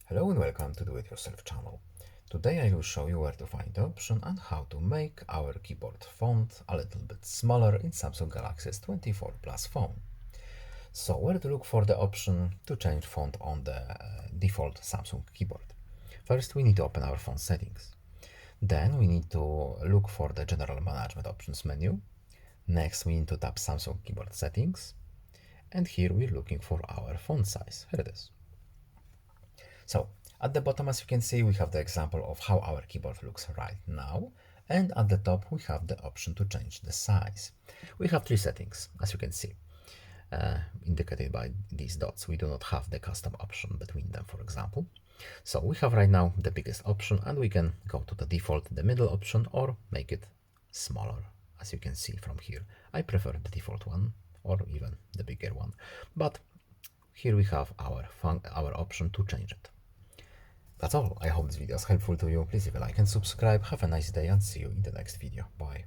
Hello and welcome to Do It Yourself channel. Today I will show you where to find the option and how to make our keyboard font a little bit smaller in Samsung Galaxy S24 Plus phone. So where to look for the option to change font on the default Samsung keyboard. First we need to open our font settings. Then we need to look for the general management options menu. Next we need to tap Samsung keyboard settings. And here we're looking for our font size. Here it is. So at the bottom, as you can see, we have the example of how our keyboard looks right now. And at the top, we have the option to change the size. We have three settings, as you can see, indicated by these dots. We do not have the custom option between them, for example. So we have right now the biggest option, and we can go to the default, the middle option, or make it smaller, as you can see from here. I prefer the default one, or even the bigger one. But here we have our option to change it. That's all. I hope this video is helpful to you. Please leave a like and subscribe. Have a nice day and see you in the next video. Bye.